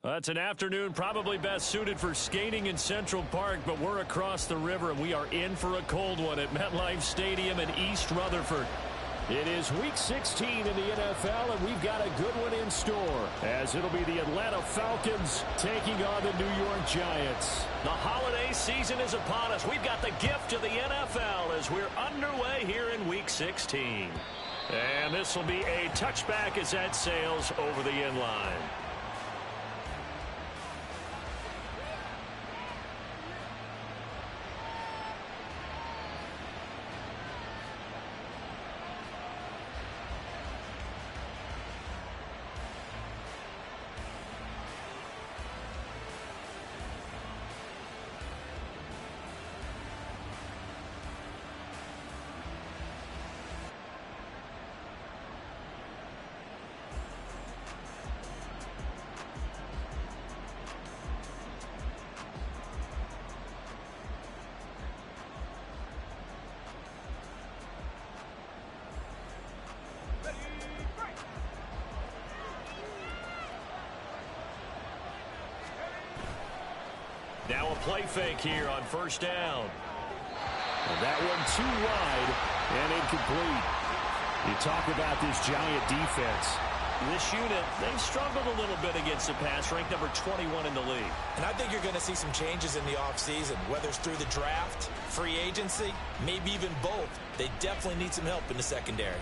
It's an afternoon probably best suited for skating in Central Park, but we're across the river, and we are in for a cold one at MetLife Stadium in East Rutherford. It is Week 16 in the NFL, and we've got a good one in store, as it'll be the Atlanta Falcons taking on the New York Giants. The holiday season is upon us. We've got the gift of the NFL as we're underway here in Week 16. And this will be a touchback as that sails over the end line. Now a play fake here on first down. And that one too wide and incomplete. You talk about this Giant defense. This unit, they've struggled a little bit against the pass, ranked number 21 in the league. And I think you're going to see some changes in the offseason, whether it's through the draft, free agency, maybe even both. They definitely need some help in the secondary.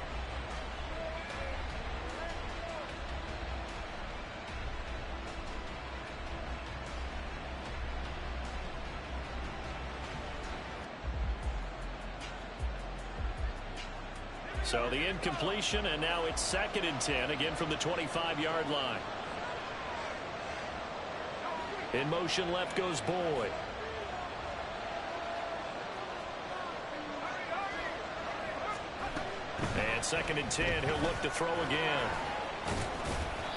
So the incompletion, and now it's 2nd and 10, again from the 25-yard line. In motion, left goes Boyd. And 2nd and 10, he'll look to throw again.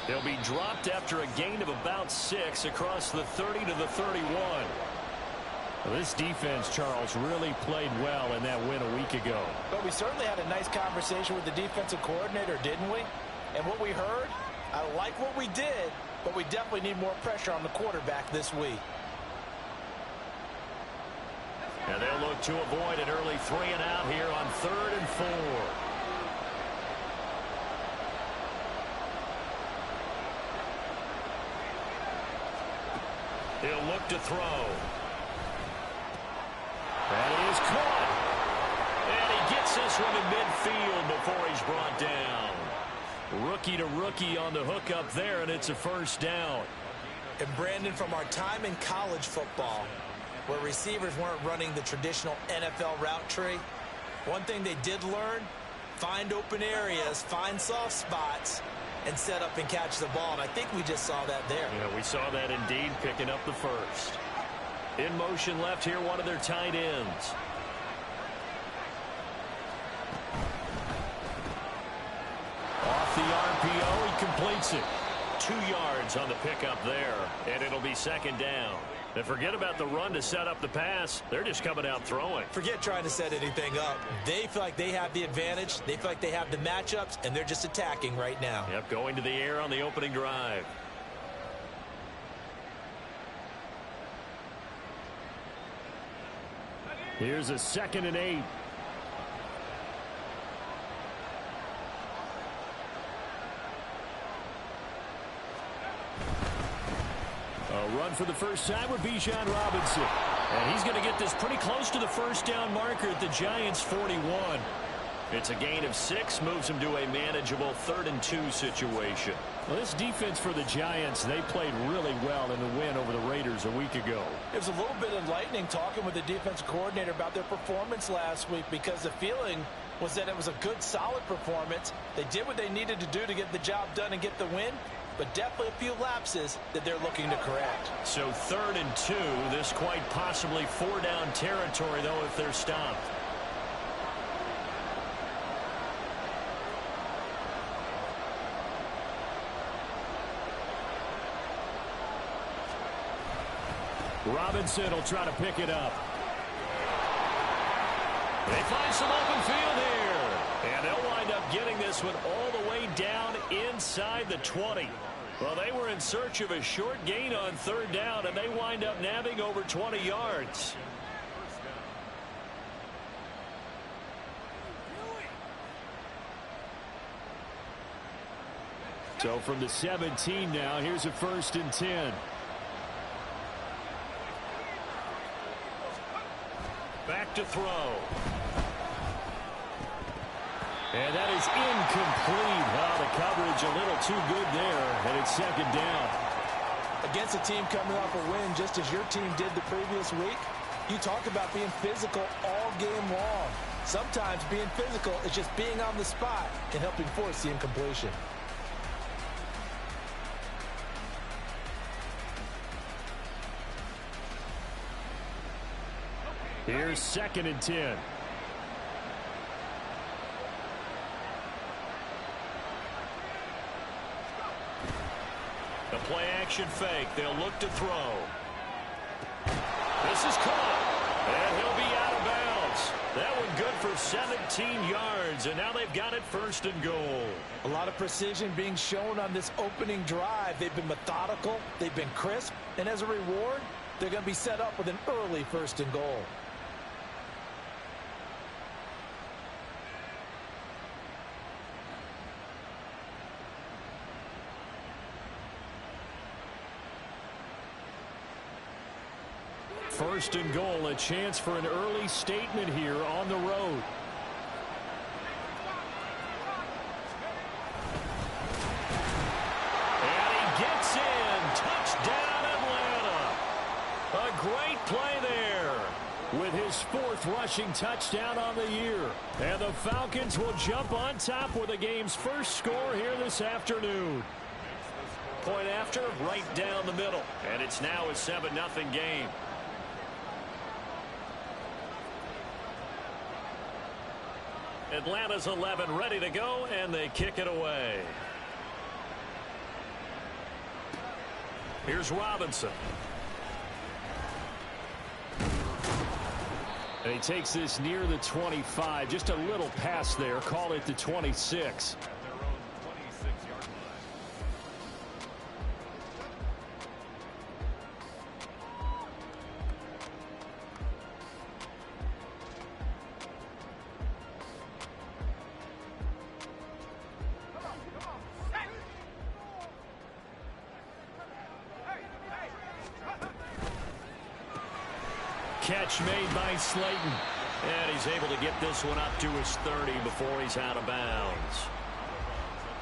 He'll be dropped after a gain of about 6 across the 30 to the 31. Well, this defense, Charles, really played well in that win a week ago. But we certainly had a nice conversation with the defensive coordinator, didn't we? And what we heard, I like what we did, but we definitely need more pressure on the quarterback this week. And they'll look to avoid an early 3 and out here on 3rd and 4. He'll look to throw. That is caught. And he gets this one in midfield before he's brought down. Rookie to rookie on the hook up there, and it's a first down. And Brandon, from our time in college football, where receivers weren't running the traditional NFL route tree, one thing they did learn, find open areas, find soft spots, and set up and catch the ball. And I think we just saw that there. Yeah, we saw that indeed, picking up the first. In motion left here, one of their tight ends. Off the RPO, he completes it. 2 yards on the pickup there, and it'll be 2nd down. And forget about the run to set up the pass. They're just coming out throwing. Forget trying to set anything up. They feel like they have the advantage. They feel like they have the matchups, and they're just attacking right now. Yep, going to the air on the opening drive. Here's a 2nd and 8. A run for the first time with Bijan Robinson. And he's going to get this pretty close to the first down marker at the Giants' 41. It's a gain of 6, moves him to a manageable 3rd and 2 situation. Well, this defense for the Giants, they played really well in the win over the Raiders a week ago. It was a little bit enlightening talking with the defensive coordinator about their performance last week, because the feeling was that it was a good, solid performance. They did what they needed to do to get the job done and get the win, but definitely a few lapses that they're looking to correct. So 3rd and 2, this quite possibly 4-down territory, though, if they're stopped. Robinson will try to pick it up. They find some open field here. And they'll wind up getting this one all the way down inside the 20. Well, they were in search of a short gain on third down, and they wind up nabbing over 20 yards. So from the 17 now, here's a 1st and 10. Back to throw. And that is incomplete. Well, the coverage a little too good there, and it's 2nd down. Against a team coming off a win, just as your team did the previous week, you talk about being physical all game long. Sometimes being physical is just being on the spot and helping force the incompletion. Here's 2nd and 10. The play action fake. They'll look to throw. This is caught. And he'll be out of bounds. That one good for 17 yards. And now they've got it 1st and goal. A lot of precision being shown on this opening drive. They've been methodical. They've been crisp. And as a reward, they're going to be set up with an early 1st and goal. First and goal, a chance for an early statement here on the road. And he gets in. Touchdown, Atlanta. A great play there with his 4th rushing touchdown on the year. And the Falcons will jump on top with the game's first score here this afternoon. Point after, right down the middle. And it's now a 7-0 game. Atlanta's 11 ready to go, and they kick it away. Here's Robinson. And he takes this near the 25. Just a little pass there. Call it the 26. Catch made by Slayton. And he's able to get this one up to his 30 before he's out of bounds.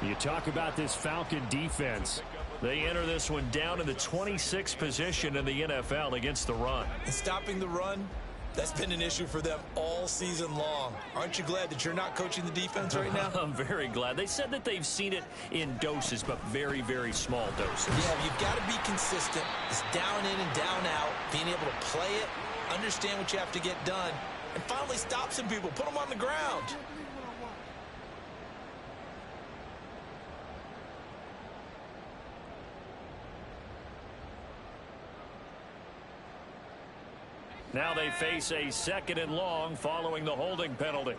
You talk about this Falcon defense. They enter this one down in the 26th position in the NFL against the run. And stopping the run, that's been an issue for them all season long. Aren't you glad that you're not coaching the defense right now? I'm very glad. They said that they've seen it in doses, but very, very small doses. Yeah, you've got to be consistent. It's down in and down out, being able to play it, understand what you have to get done, and finally stop some people, put them on the ground. Now they face a 2nd and long following the holding penalty.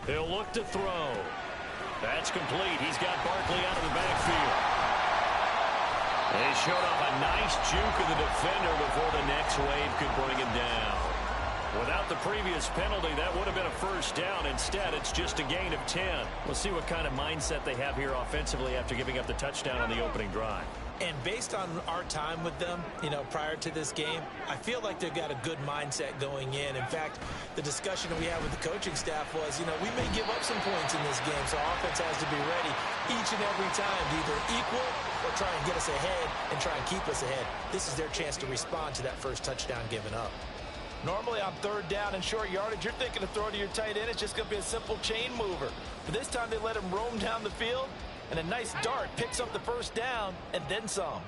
He'll look to throw. That's complete. He's got Barkley out of the backfield. They showed off a nice juke of the defender before the next wave could bring him down. Without the previous penalty, that would have been a 1st down. Instead, it's just a gain of 10. We'll see what kind of mindset they have here offensively after giving up the touchdown on the opening drive. And based on our time with them, prior to this game, I feel like they've got a good mindset going in. In fact, the discussion that we had with the coaching staff was, we may give up some points in this game, so offense has to be ready each and every time to either equal or try and get us ahead and try and keep us ahead. This is their chance to respond to that first touchdown given up. Normally on 3rd down and short yardage, you're thinking of throwing to your tight end. It's just going to be a simple chain mover. But this time they let him roam down the field, and a nice dart picks up the 1st down and then some.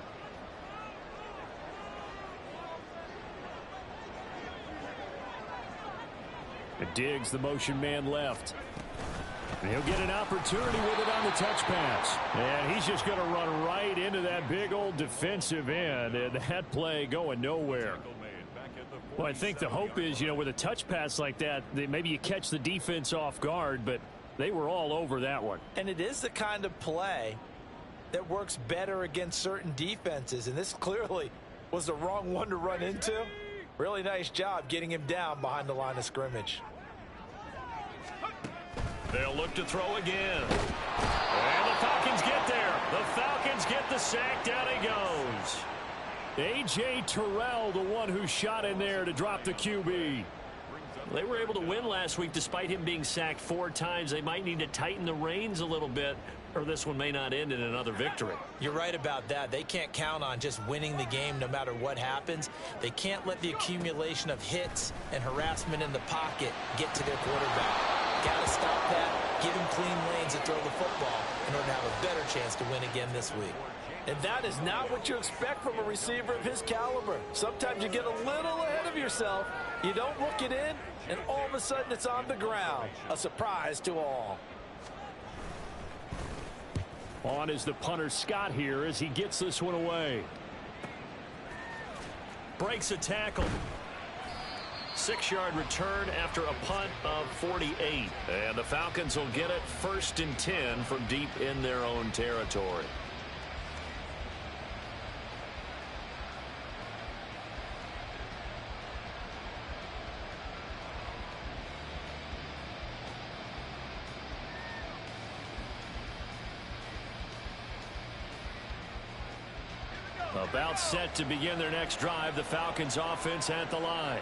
Diggs, the motion man left. And he'll get an opportunity with it on the touch pass. And he's just going to run right into that big old defensive end. And that play going nowhere. Well, I think the hope is, with a touch pass like that, maybe you catch the defense off guard, but They were all over that one. And it is the kind of play that works better against certain defenses, and this clearly was the wrong one to run into. Really nice job getting him down behind the line of scrimmage. They'll look to throw again. And the Falcons get there. The Falcons get the sack. Down he goes. A.J. Terrell, the one who shot in there to drop the QB. They were able to win last week despite him being sacked 4 times. They might need to tighten the reins a little bit, or this one may not end in another victory. You're right about that. They can't count on just winning the game no matter what happens. They can't let the accumulation of hits and harassment in the pocket get to their quarterback. Got to stop that, give him clean lanes to throw the football in order to have a better chance to win again this week. And that is not what you expect from a receiver of his caliber. Sometimes you get a little ahead of yourself, you don't look it in, and all of a sudden it's on the ground. A surprise to all. On is the punter Scott here as he gets this one away. Breaks a tackle. 6-yard return after a punt of 48. And the Falcons will get it 1st and 10 from deep in their own territory. About set to begin their next drive. The Falcons offense at the line.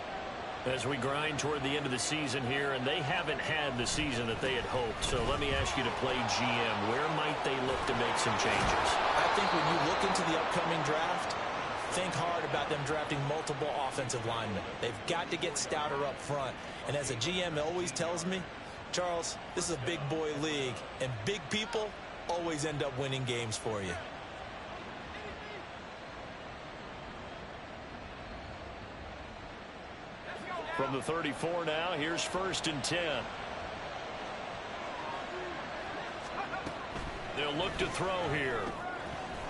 As we grind toward the end of the season here, and they haven't had the season that they had hoped. So let me ask you to play GM. Where might they look to make some changes? I think when you look into the upcoming draft, think hard about them drafting multiple offensive linemen. They've got to get stouter up front. And as a GM always tells me, Charles, this is a big boy league, and big people always end up winning games for you. From the 34 now, here's 1st and 10. They'll look to throw here.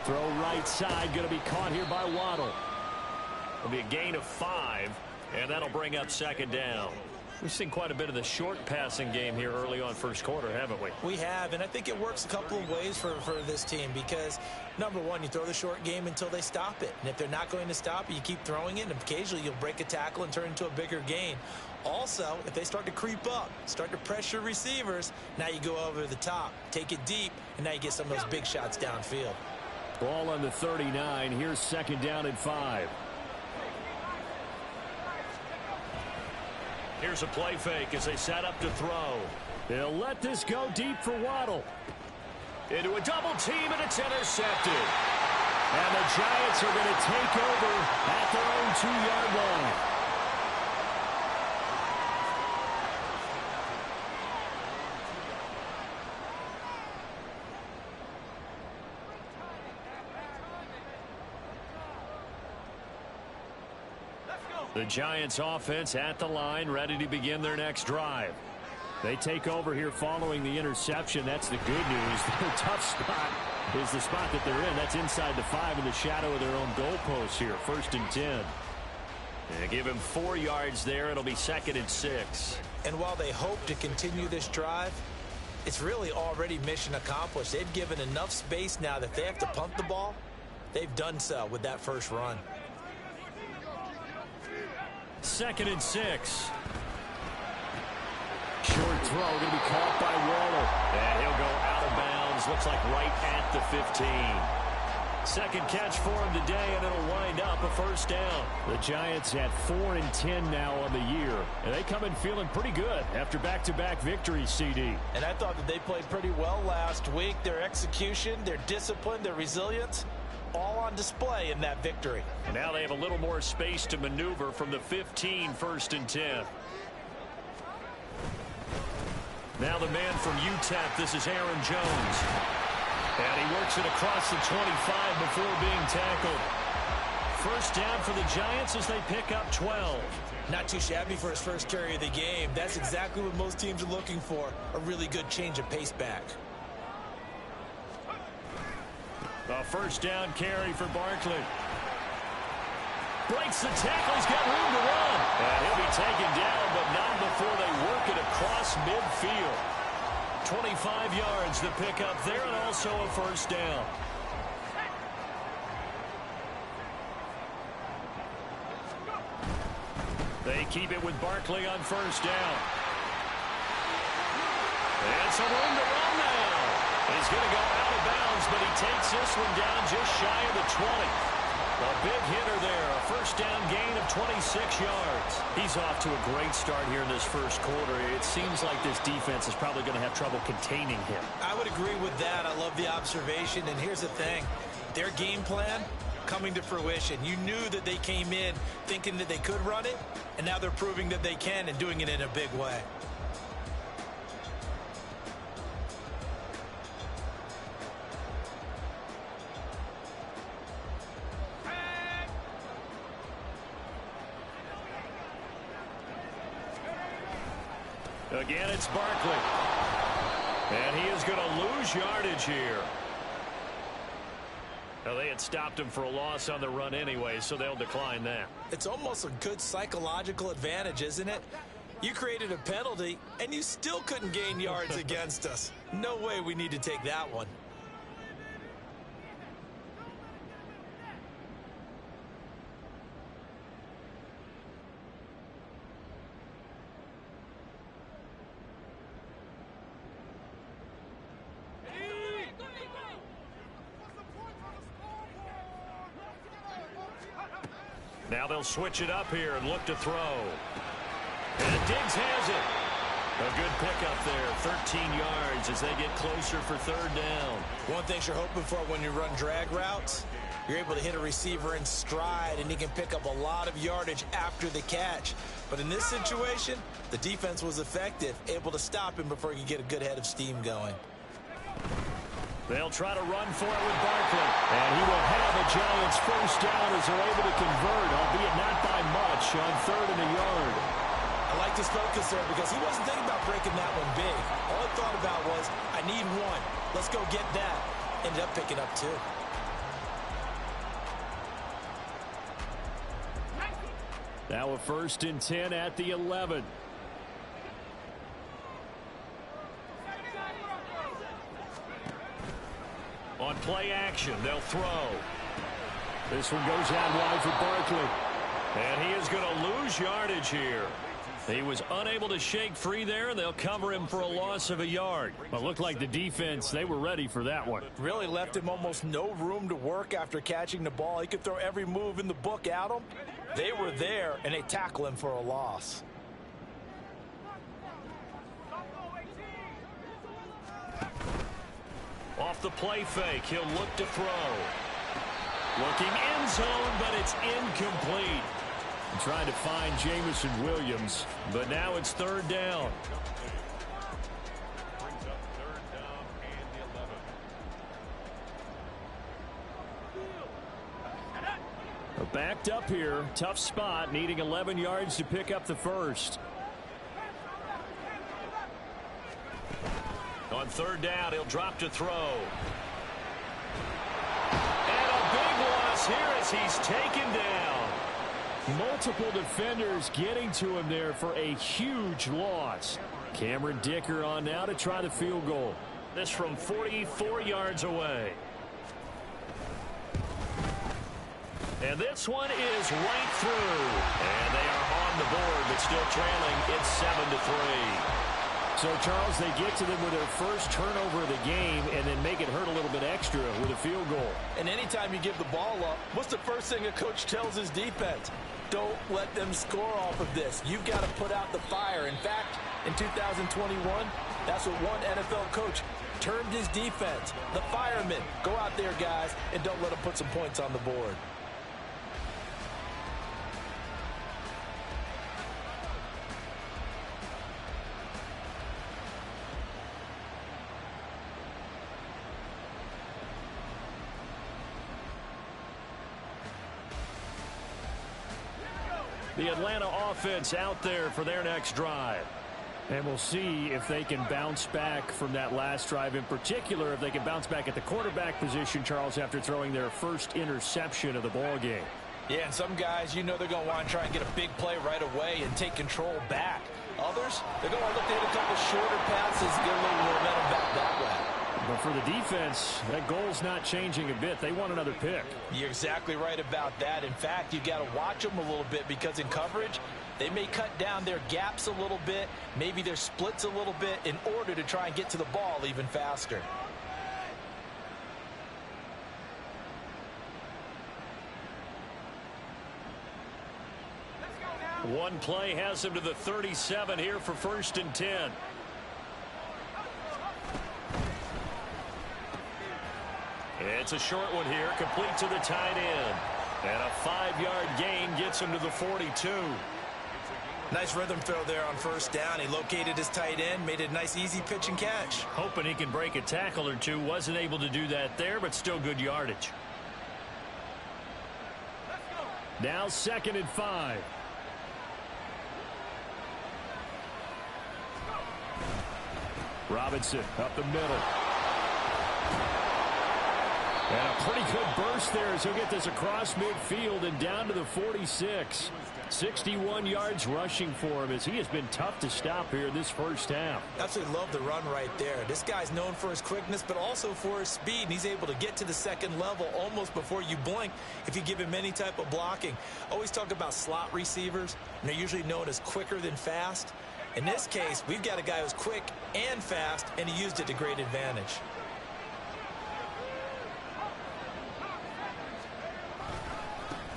Throw right side, going to be caught here by Waddle. It'll be a gain of 5, and that'll bring up 2nd down. We've seen quite a bit of the short passing game here early on first quarter, haven't we? We have, and I think it works a couple of ways for this team because, number one, you throw the short game until they stop it. And if they're not going to stop it, you keep throwing it, and occasionally you'll break a tackle and turn into a bigger gain. Also, if they start to creep up, start to pressure receivers, now you go over the top, take it deep, and now you get some of those big shots downfield. Ball on the 39. Here's 2nd down and 5. Here's a play fake as they set up to throw. They'll let this go deep for Waddle. Into a double team, and it's intercepted. And the Giants are going to take over at their own 2-yard line. The Giants offense at the line, ready to begin their next drive. They take over here following the interception. That's the good news. The tough spot is the spot that they're in. That's inside the 5 in the shadow of their own goalpost here. 1st and 10. And give him 4 yards there. It'll be 2nd and 6. And while they hope to continue this drive, it's really already mission accomplished. They've given enough space now that they have to punt the ball. They've done so with that first run. 2nd and 6. Short throw going to be caught by Waddle. And he'll go out of bounds. Looks like right at the 15. 2nd catch for him today, and it'll wind up a 1st down. The Giants at 4 and 10 now on the year. And they come in feeling pretty good after back-to-back victories, CD. And I thought that they played pretty well last week. Their execution, their discipline, their resilience, all on display in that victory. And now they have a little more space to maneuver from the 15, 1st and 10. Now the man from UTEP, this is Aaron Jones. And he works it across the 25 before being tackled. 1st down for the Giants as they pick up 12. Not too shabby for his first carry of the game. That's exactly what most teams are looking for, a really good change of pace back. A 1st down carry for Barkley. Breaks the tackle. He's got room to run. And he'll be taken down, but not before they work it across midfield. 25 yards to pick up there, and also a first down. They keep it with Barkley on first down. And some room to run now. He's going to go out of bounds, but he takes this one down just shy of the 20. A big hitter there, a first down gain of 26 yards. He's off to a great start here in this first quarter. It seems like this defense is probably going to have trouble containing him. I would agree with that. I love the observation. And here's the thing. Their game plan coming to fruition. You knew that they came in thinking that they could run it, and now they're proving that they can and doing it in a big way. Again, it's Barkley. And he is going to lose yardage here. Well, they had stopped him for a loss on the run anyway, so they'll decline that. It's almost a good psychological advantage, isn't it? You created a penalty, and you still couldn't gain yards against us. No way we need to take that one. Now they'll switch it up here and look to throw. And Diggs has it. A good pickup there, 13 yards as they get closer for third down. One thing you're hoping for when you run drag routes, you're able to hit a receiver in stride, and he can pick up a lot of yardage after the catch. But in this situation, the defense was effective, able to stop him before he could get a good head of steam going. They'll try to run for it with Barkley. And he will have the Giants first down as they're able to convert, albeit not by much, on third and a yard. I like his focus there because he wasn't thinking about breaking that one big. All he thought about was, I need one. Let's go get that. Ended up picking up two. Now a 1st and 10 at the 11. On play action, they'll throw. This one goes out wide for Barkley. And he is going to lose yardage here. He was unable to shake free there, and they'll cover him for a loss of a yard. Well, it looked like the defense, they were ready for that one. Really left him almost no room to work after catching the ball. He could throw every move in the book at him. They were there, and they tackle him for a loss. Off the play fake, he'll look to throw. Looking end zone, but it's incomplete. Trying to find Jamison Williams, but now it's third down. Backed up here, tough spot, needing 11 yards to pick up the first. On third down, he'll drop to throw. And a big loss here as he's taken down. Multiple defenders getting to him there for a huge loss. Cameron Dicker on now to try the field goal. This from 44 yards away. And this one is right through. And they are on the board, but still trailing. It's 7-3. So, Charles, they get to them with their first turnover of the game and then make it hurt a little bit extra with a field goal. And anytime you give the ball up, what's the first thing a coach tells his defense? Don't let them score off of this. You've got to put out the fire. In fact, in 2021, that's what one NFL coach termed his defense. The firemen. Go out there, guys, and don't let them put some points on the board. The Atlanta offense out there for their next drive. And we'll see if they can bounce back from that last drive. In particular, if they can bounce back at the quarterback position, Charles, after throwing their first interception of the ball game. Yeah, and some guys, you know they're going to want to try and get a big play right away and take control back. Others, they're going to look to hit a couple shorter passes, get a little momentum back that way. But for the defense, that goal's not changing a bit. They want another pick. You're exactly right about that. In fact, you got to watch them a little bit because in coverage, they may cut down their gaps a little bit, maybe their splits a little bit in order to try and get to the ball even faster. One play has him to the 37 here for 1st and 10. It's a short one here, complete to the tight end. And a 5-yard gain gets him to the 42. Nice rhythm throw there on 1st down. He located his tight end, made it a nice easy pitch and catch. Hoping he can break a tackle or two. Wasn't able to do that there, but still good yardage. Now 2nd and 5. Robinson up the middle. And a pretty good burst there as he'll get this across midfield and down to the 46. 61 yards rushing for him as he has been tough to stop here this first half. Absolutely love the run right there. This guy's known for his quickness, but also for his speed. And he's able to get to the second level almost before you blink if you give him any type of blocking. Always talk about slot receivers, and they're usually known as quicker than fast. In this case, we've got a guy who's quick and fast, and he used it to great advantage.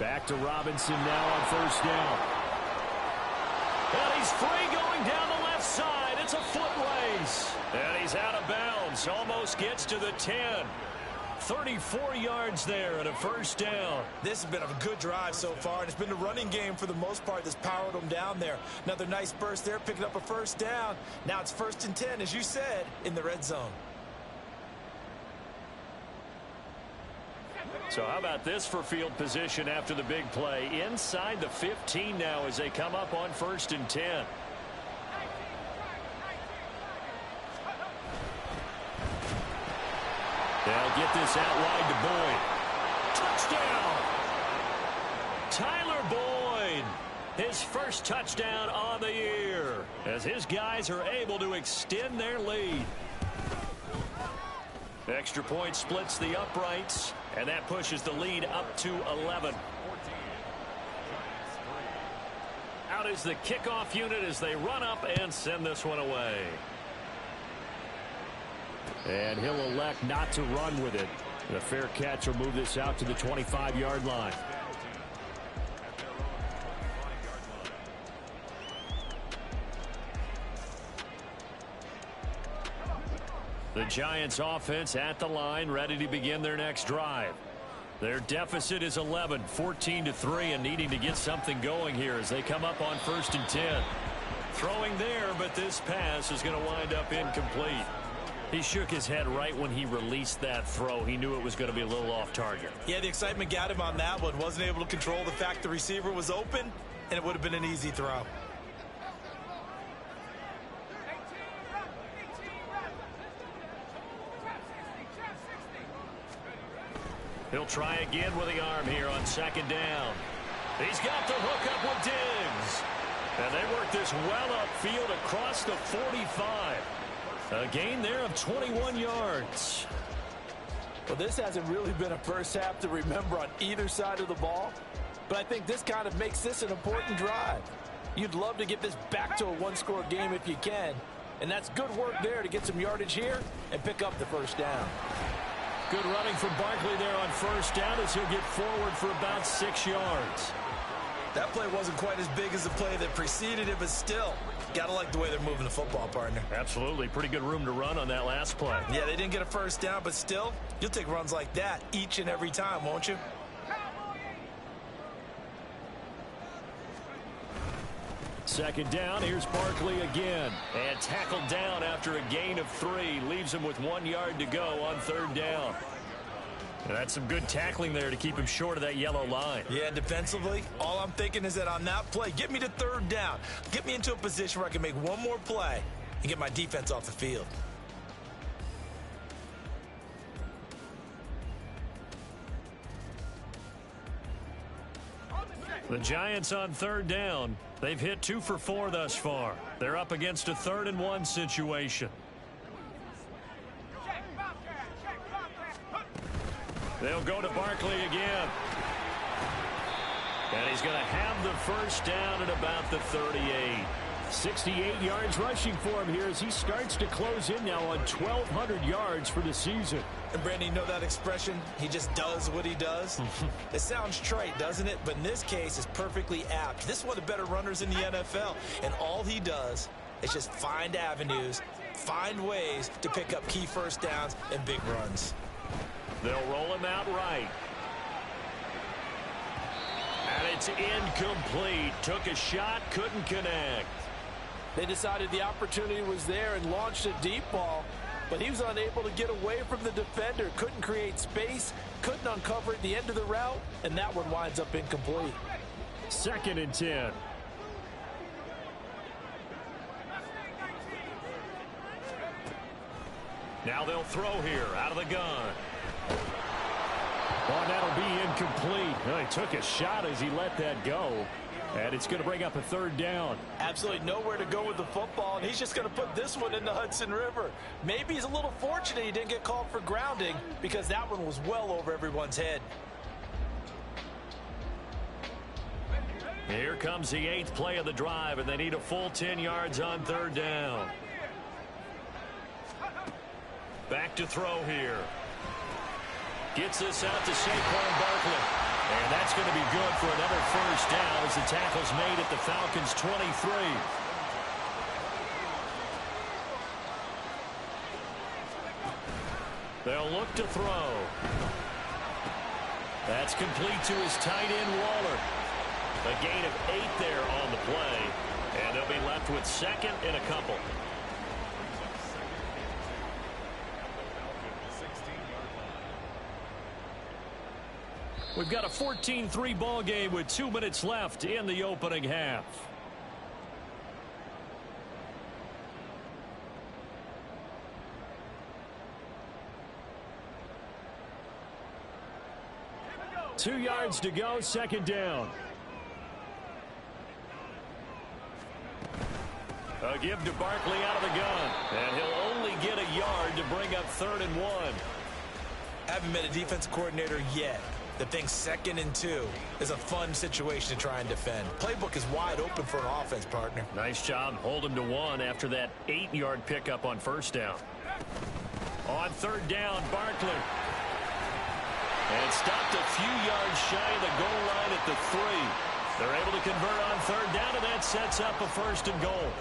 Back to Robinson now on 1st down. And he's free going down the left side. It's a foot race. And he's out of bounds. Almost gets to the 10. 34 yards there and a 1st down. This has been a good drive so far, and it's been the running game for the most part that's powered them down there. Another nice burst there, picking up a 1st down. Now it's 1st and 10, as you said, in the red zone. So how about this for field position after the big play? Inside the 15 now as they come up on 1st and 10. They'll get this out wide to Boyd. Touchdown! Tyler Boyd, his first touchdown on the year as his guys are able to extend their lead. Extra point splits the uprights, and that pushes the lead up to 11. Out is the kickoff unit as they run up and send this one away. And he'll elect not to run with it. The fair catch will move this out to the 25-yard line. The Giants offense at the line, ready to begin their next drive. Their deficit is 11, 14-3, and needing to get something going here as they come up on 1st and 10. Throwing there, but this pass is going to wind up incomplete. He shook his head right when he released that throw. He knew it was going to be a little off target. Yeah, the excitement got him on that one. Wasn't able to control the fact the receiver was open, and it would have been an easy throw. He'll try again with the arm here on 2nd down. He's got the hook up with Diggs. And they work this well upfield across the 45. A gain there of 21 yards. Well, this hasn't really been a first half to remember on either side of the ball. But I think this kind of makes this an important drive. You'd love to get this back to a one-score game if you can. And that's good work there to get some yardage here and pick up the 1st down. Good running from Barkley there on 1st down as he'll get forward for about 6 yards. That play wasn't quite as big as the play that preceded it, but still, gotta like the way they're moving the football, partner. Absolutely. Pretty good room to run on that last play. Yeah, they didn't get a 1st down, but still, you'll take runs like that each and every time, won't you? Second down, here's Barkley again. And tackled down after a gain of 3. Leaves him with 1 yard to go on 3rd down. And that's some good tackling there to keep him short of that yellow line. Yeah, defensively, all I'm thinking is that on that play, get me to 3rd down. Get me into a position where I can make one more play and get my defense off the field. The Giants on third down. They've hit 2 for 4 thus far. They're up against a 3rd and 1 situation. They'll go to Barkley again. And he's going to have the first down at about the 38. 68 yards rushing for him here as he starts to close in now on 1,200 yards for the season. And Brandon, you know that expression? He just does what he does. It sounds trite, doesn't it? But in this case, it's perfectly apt. This is one of the better runners in the NFL. And all he does is just find avenues, find ways to pick up key first downs and big runs. They'll roll him out right. And it's incomplete. Took a shot, couldn't connect. They decided the opportunity was there and launched a deep ball, but he was unable to get away from the defender. Couldn't create space, couldn't uncover at the end of the route, and that one winds up incomplete. 2nd and 10. Now they'll throw here out of the gun. Oh, that'll be incomplete. Well, he took a shot as he let that go. And it's going to bring up a 3rd down. Absolutely nowhere to go with the football, and he's just going to put this one in the Hudson River. Maybe he's a little fortunate he didn't get called for grounding because that one was well over everyone's head. Here comes the 8th play of the drive, and they need a full 10 yards on 3rd down. Back to throw here. Gets this out to Saquon Barkley. And that's going to be good for another first down as the tackle's made at the Falcons' 23. They'll look to throw. That's complete to his tight end, Waller. A gain of 8 there on the play. And they'll be left with 2nd and a couple. We've got a 14-3 ball game with 2 minutes left in the opening half. Two yards to go, 2nd down. A give to Barkley out of the gun. And he'll only get a yard to bring up 3rd and 1. Haven't been a defense coordinator yet. The thing 2nd and 2 is a fun situation to try and defend. Playbook is wide open for an offense, partner. Nice job. Hold him to 1 after that 8-yard pickup on 1st down. On 3rd down, Barkley. And stopped a few yards shy of the goal line at the 3. They're able to convert on 3rd down, and that sets up a 1st and goal.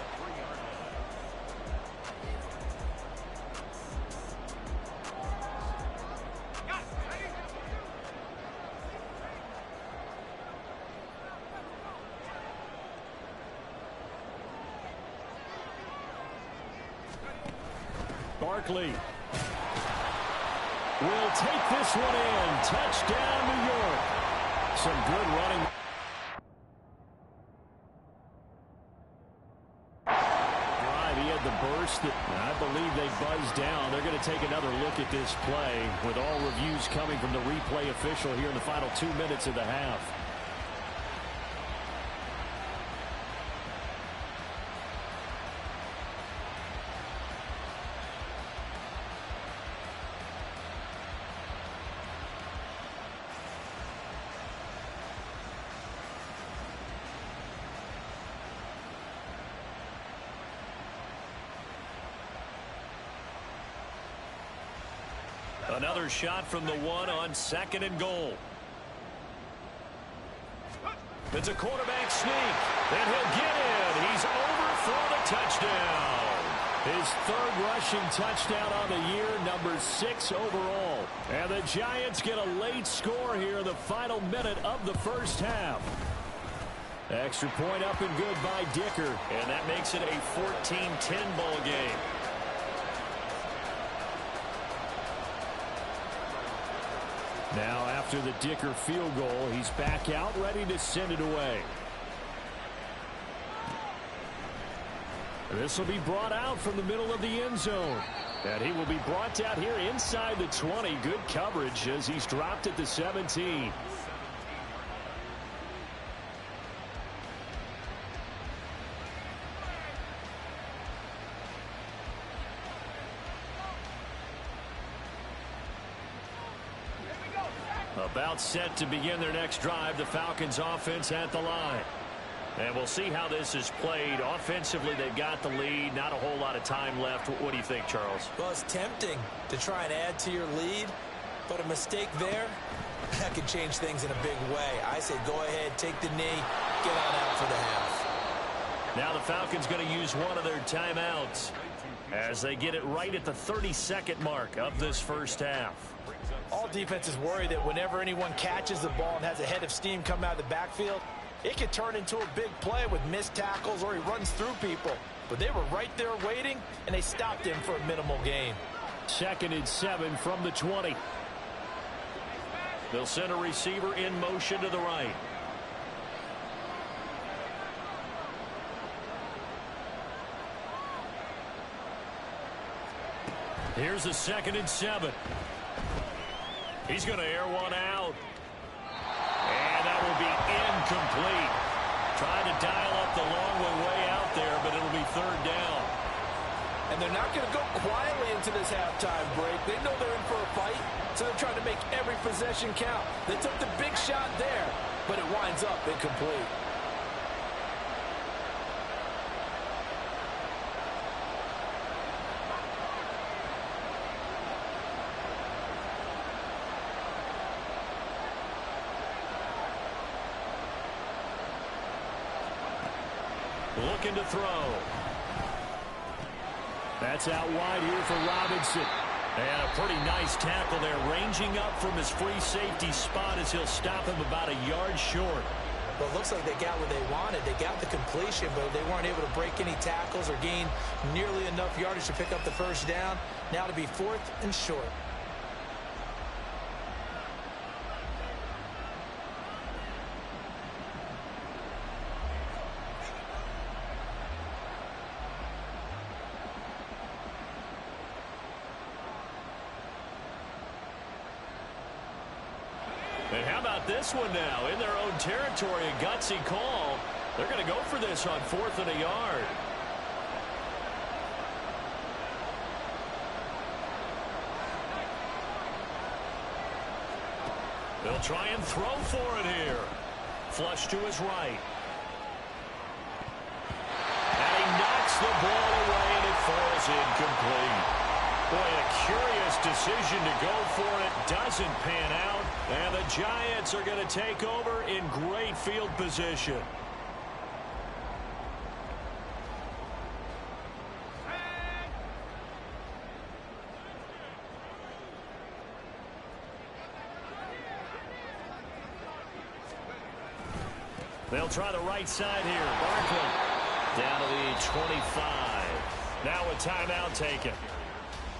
Barkley will take this one in. Touchdown, New York. Some good running. Drive, he had the burst that I believe they buzzed down. They're going to take another look at this play with all reviews coming from the replay official here in the final 2 minutes of the half. Another shot from the 1 on 2nd and goal. It's a quarterback sneak, and he'll get in. He's over for the touchdown. His 3rd rushing touchdown on the year, number 6 overall. And the Giants get a late score here in the final minute of the first half. Extra point up and good by Dicker, and that makes it a 14-10 ball game. Now after the Dicker field goal, he's back out ready to send it away. This will be brought out from the middle of the end zone. And he will be brought out here inside the 20. Good coverage as he's dropped at the 17. About set to begin their next drive, the Falcons offense at the line. And we'll see how this is played. Offensively, they've got the lead. Not a whole lot of time left. What do you think, Charles? Well, it's tempting to try and add to your lead, but a mistake there, that could change things in a big way. I say go ahead, take the knee, get on out for the half. Now the Falcons going to use one of their timeouts as they get it right at the 32nd mark of this first half. All defenses worry that whenever anyone catches the ball and has a head of steam come out of the backfield, it could turn into a big play with missed tackles or he runs through people. But they were right there waiting, and they stopped him for a minimal gain. 2nd and 7 from the 20. They'll send a receiver in motion to the right. Here's a 2nd and 7. He's going to air one out. And that will be incomplete. Trying to dial up the long way out there, but it'll be 3rd down. And they're not going to go quietly into this halftime break. They know they're in for a fight, so they're trying to make every possession count. They took the big shot there, but it winds up incomplete. Looking to throw. That's out wide here for Robinson. And a pretty nice tackle there, ranging up from his free safety spot as he'll stop him about a yard short. Well, it looks like they got what they wanted. They got the completion, but they weren't able to break any tackles or gain nearly enough yardage to pick up the first down. Now to be 4th and short. And how about this one now? In their own territory, a gutsy call. They're going to go for this on 4th and a yard. They'll try and throw for it here. Flush to his right. And he knocks the ball away, and it falls incomplete. Boy, a curious decision to go for it. Doesn't pan out. And the Giants are going to take over in great field position. They'll try the right side here. Barkley down to the 25. Now a timeout taken.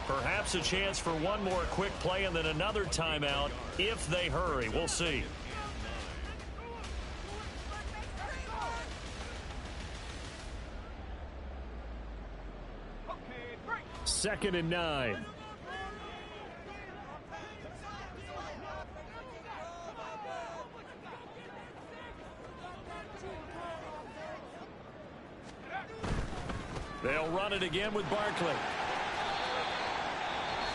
Perhaps a chance for one more quick play and then another timeout if they hurry. We'll see. Second and 9. They'll run it again with Barkley.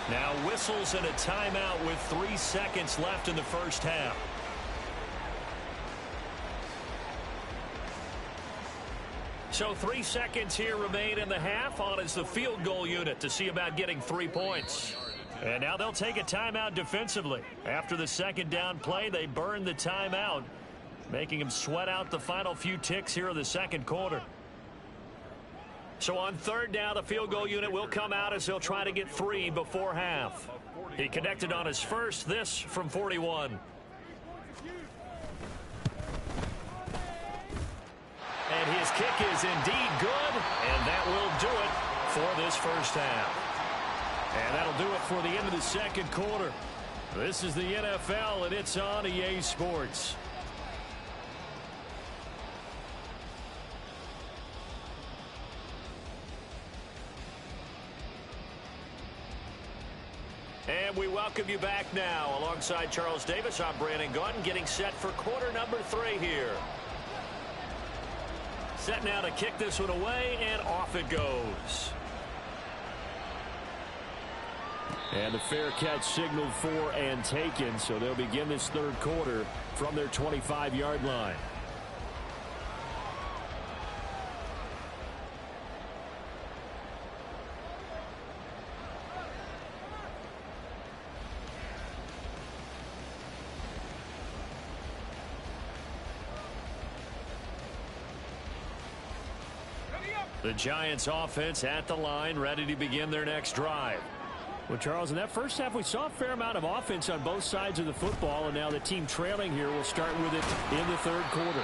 Now whistles and a timeout with 3 seconds left in the first half. So 3 seconds here remain in the half. On is the field goal unit to see about getting 3 points. And now they'll take a timeout defensively. After the second down play, they burn the timeout, making them sweat out the final few ticks here in the second quarter. So on third down, the field goal unit will come out as they'll try to get 3 before half. He connected on his first, this from 41. And his kick is indeed good, and that will do it for this first half. And that'll do it for the end of the second quarter. This is the NFL, and it's on EA Sports. And we welcome you back now. Alongside Charles Davis, I'm Brandon Gunn, getting set for quarter number 3 here. Set now to kick this one away, and off it goes. And the fair catch signaled for and taken, so they'll begin this third quarter from their 25-yard line. The Giants offense at the line, ready to begin their next drive. Well, Charles, in that first half, we saw a fair amount of offense on both sides of the football, and now the team trailing here will start with it in the third quarter.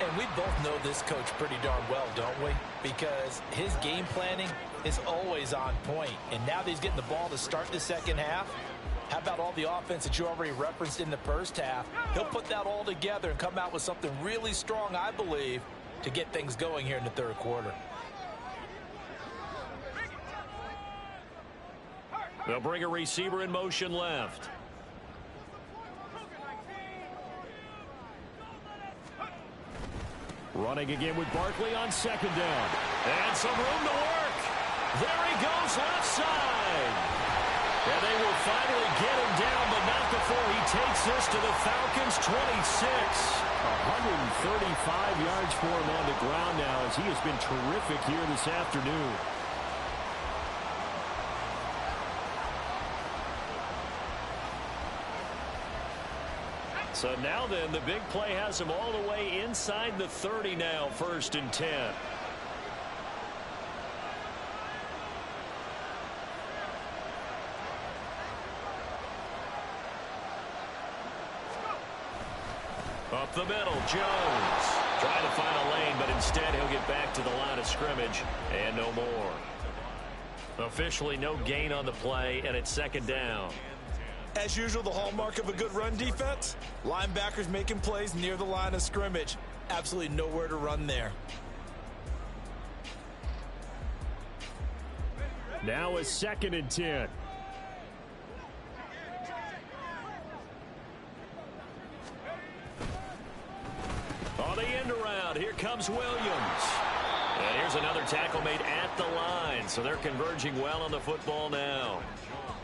And we both know this coach pretty darn well, don't we? Because his game planning is always on point. And now that he's getting the ball to start the second half, how about all the offense that you already referenced in the first half? He'll put that all together and come out with something really strong, I believe, to get things going here in the third quarter. They'll bring a receiver in motion left. Running again with Barkley on second down. And some room to work. There he goes left side. And they will finally get him down, but not before he takes this to the Falcons' 26. 135 yards for him on the ground now, as he has been terrific here this afternoon. So now then, the big play has him all the way inside the 30 now, 1st and 10. Up the middle, Jones. Trying to find a lane, but instead he'll get back to the line of scrimmage, and no more. Officially no gain on the play, and it's second down. As usual, the hallmark of a good run defense, linebackers making plays near the line of scrimmage. Absolutely nowhere to run there. Now a 2nd and 10. On the end around, here comes Williams. And here's another tackle made at the line, so they're converging well on the football now.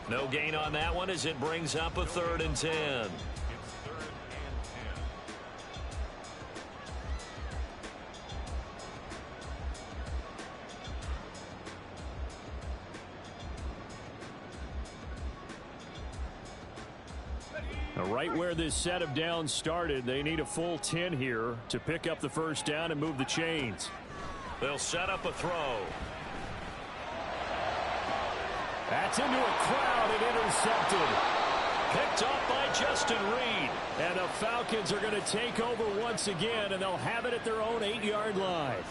No gain on that one as it brings up a 3rd and 10. Now, right where this set of downs started, they need a full 10 here to pick up the first down and move the chains. They'll set up a throw. That's into a crowd and intercepted. Picked up by Justin Reed. And the Falcons are going to take over once again, and they'll have it at their own 8-yard line.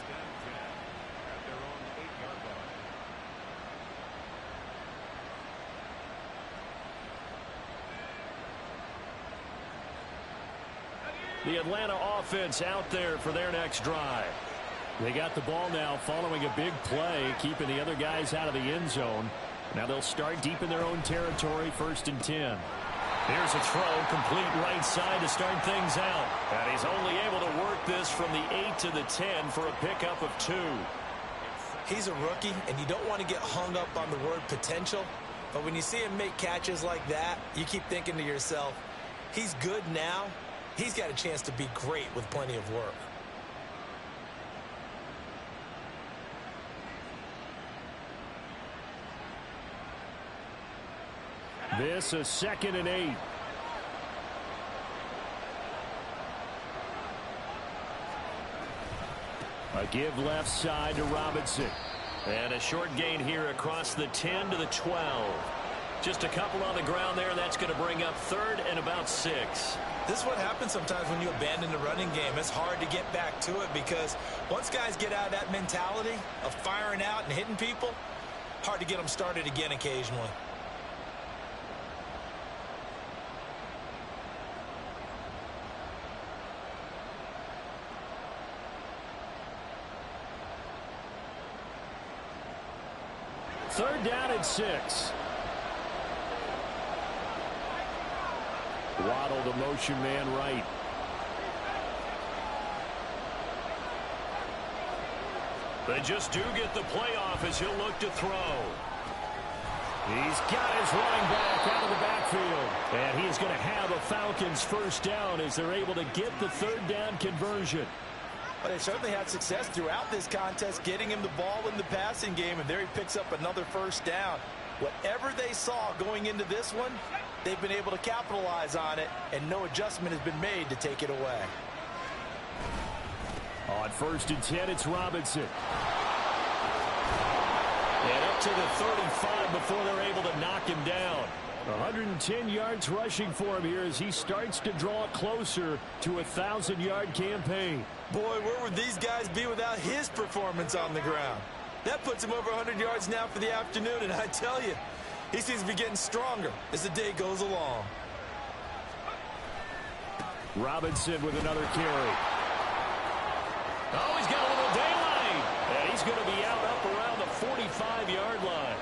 The Atlanta offense out there for their next drive. They got the ball now following a big play, keeping the other guys out of the end zone. Now they'll start deep in their own territory, 1st and 10. Here's a throw, complete right side to start things out. And he's only able to work this from the 8 to the 10 for a pickup of 2. He's a rookie, and you don't want to get hung up on the word potential. But when you see him make catches like that, you keep thinking to yourself, he's good now. He's got a chance to be great with plenty of work. This is 2nd and 8. A give left side to Robinson. And a short gain here across the 10 to the 12. Just a couple on the ground there, and that's going to bring up 3rd and about 6. This is what happens sometimes when you abandon the running game. It's hard to get back to it because once guys get out of that mentality of firing out and hitting people, hard to get them started again occasionally. Third down and 6. Waddle the motion man right. They just do get the playoff as he'll look to throw. He's got his running back out of the backfield. And he is going to have a Falcons first down as they're able to get the third down conversion. But they certainly had success throughout this contest getting him the ball in the passing game, and there he picks up another first down. Whatever they saw going into this one, they've been able to capitalize on it, and no adjustment has been made to take it away. On 1st and 10, it's Robinson. And up to the 35 before they're able to knock him down. 110 yards rushing for him here as he starts to draw closer to a 1,000-yard campaign. Boy, where would these guys be without his performance on the ground? That puts him over 100 yards now for the afternoon, and I tell you, he seems to be getting stronger as the day goes along. Robinson with another carry. Oh, he's got a little daylight. And he's going to be out up around the 45-yard line.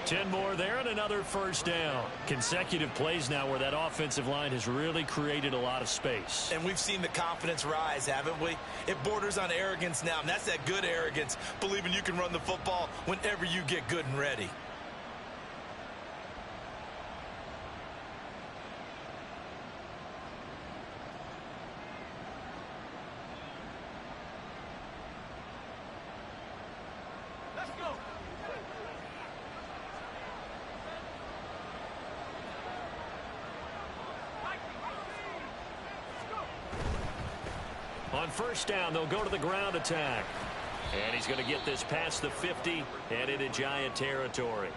10 more there and another first down. Consecutive plays now where that offensive line has really created a lot of space. And we've seen the confidence rise, haven't we? It borders on arrogance now, and that's that good arrogance, believing you can run the football whenever you get good and ready. On first down, they'll go to the ground attack. And he's going to get this past the 50 and into Giant territory.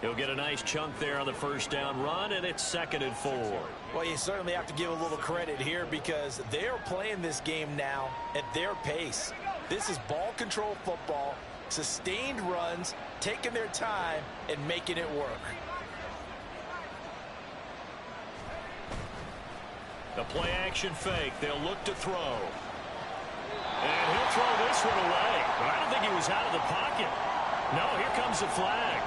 He'll get a nice chunk there on the first down run, and it's 2nd and 4. Well, you certainly have to give a little credit here because they are playing this game now at their pace. This is ball control football, sustained runs, taking their time, and making it work. The play action fake. They'll look to throw. And he'll throw this one away. But I don't think he was out of the pocket. No, here comes the flag.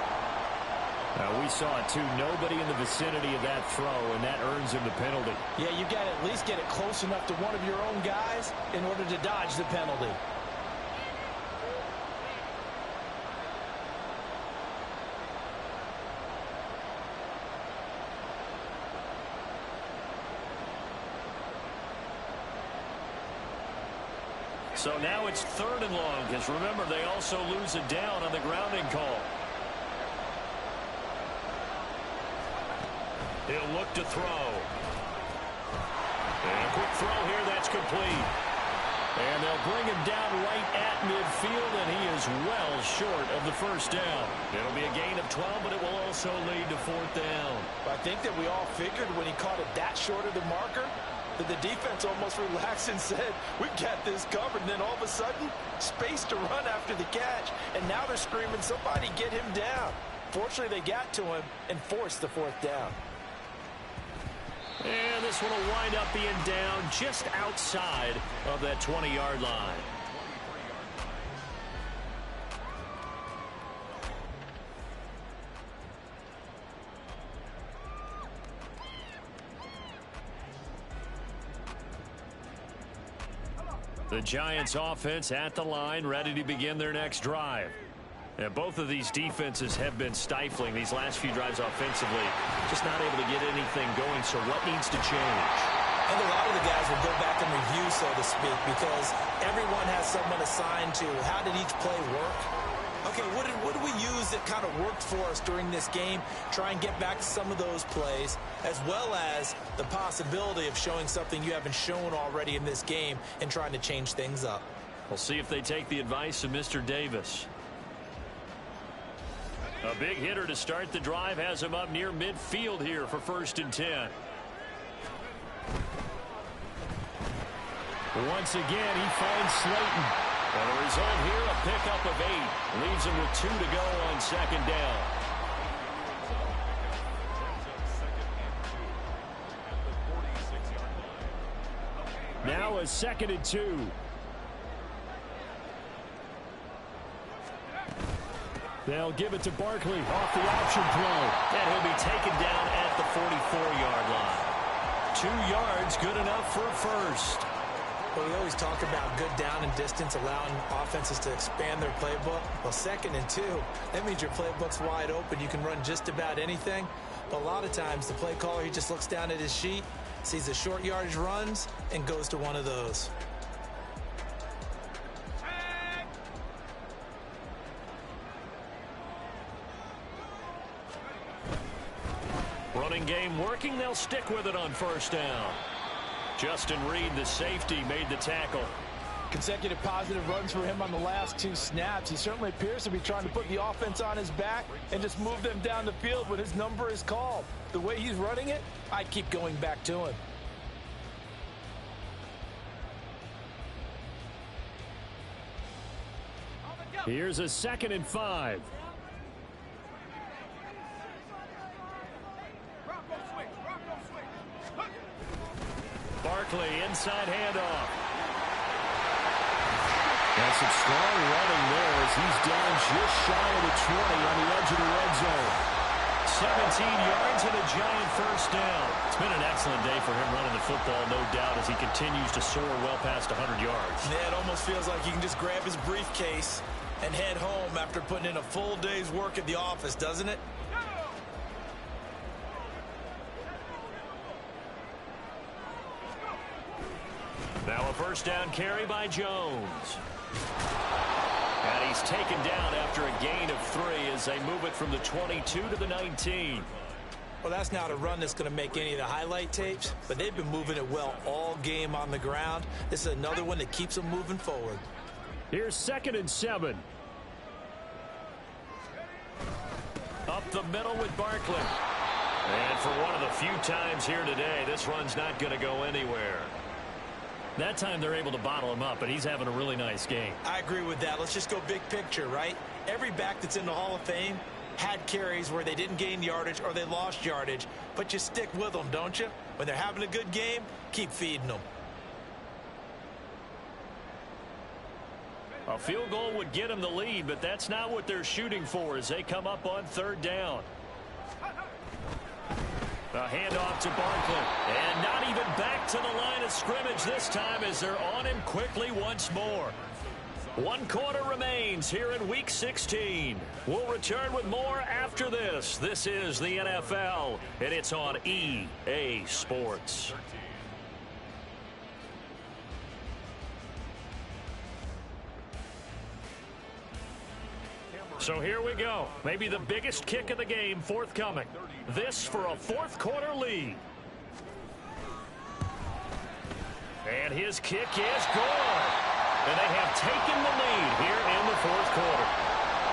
We saw it, too. Nobody in the vicinity of that throw, and that earns him the penalty. Yeah, you got to at least get it close enough to one of your own guys in order to dodge the penalty. So now it's 3rd and long, because remember, they also lose a down on the grounding call. He'll look to throw. And a quick throw here, that's complete. And they'll bring him down right at midfield, and he is well short of the first down. It'll be a gain of 12, but it will also lead to 4th down. I think that we all figured when he caught it that short of the marker, that the defense almost relaxed and said, we got this covered. And then all of a sudden, space to run after the catch. And now they're screaming, somebody get him down. Fortunately, they got to him and forced the 4th down. And this one will wind up being down just outside of that 20-yard line. The Giants offense at the line, ready to begin their next drive. And both of these defenses have been stifling these last few drives offensively. Just not able to get anything going, so what needs to change? And a lot of the guys will go back and review, so to speak, because everyone has someone assigned to how did each play work. Okay, what did we use that kind of worked for us during this game? Try and get back to some of those plays, as well as the possibility of showing something you haven't shown already in this game and trying to change things up. We'll see if they take the advice of Mr. Davis. A big hitter to start the drive has him up near midfield here for 1st and 10. Once again, he finds Slayton. And the result here, a pickup of 8. Leaves him with 2 to go on 2nd down. Now a 2nd and 2. They'll give it to Barkley off the option play. And he'll be taken down at the 44-yard line. 2 yards, good enough for a first. Well, we always talk about good down and distance, allowing offenses to expand their playbook. Well, 2nd and 2, that means your playbook's wide open. You can run just about anything. But a lot of times, the play caller, he just looks down at his sheet, sees the short yardage runs, and goes to one of those. Running game working. They'll stick with it on 1st down. Justin Reed, the safety, made the tackle. Consecutive positive runs for him on the last 2 snaps. He certainly appears to be trying to put the offense on his back and just move them down the field when his number is called. The way he's running it, I keep going back to him. Here's a 2nd and 5. Barkley, inside handoff. That's some strong running there as he's down just shy of the 20 on the edge of the red zone. 17 yards and a giant 1st down. It's been an excellent day for him running the football, no doubt, as he continues to soar well past 100 yards. Yeah, it almost feels like he can just grab his briefcase and head home after putting in a full day's work at the office, doesn't it? Now a 1st down carry by Jones. And he's taken down after a gain of 3 as they move it from the 22 to the 19. Well, that's not a run that's going to make any of the highlight tapes, but they've been moving it well all game on the ground. This is another one that keeps them moving forward. Here's 2nd and 7. Up the middle with Barkley. And for one of the few times here today, this run's not going to go anywhere. That time they're able to bottle him up, but he's having a really nice game. I agree with that. Let's just go big picture, right? Every back that's in the Hall of Fame had carries where they didn't gain yardage or they lost yardage, but you stick with them, don't you? When they're having a good game, keep feeding them. A field goal would get them the lead, but that's not what they're shooting for as they come up on 3rd down. A handoff to Barkley. And not even back to the line of scrimmage this time as they're on him quickly once more. 1 quarter remains here in Week 16. We'll return with more after this. This is the NFL, and it's on EA Sports. So here we go. Maybe the biggest kick of the game forthcoming. This for a 4th quarter lead. And his kick is good. And they have taken the lead here in the 4th quarter.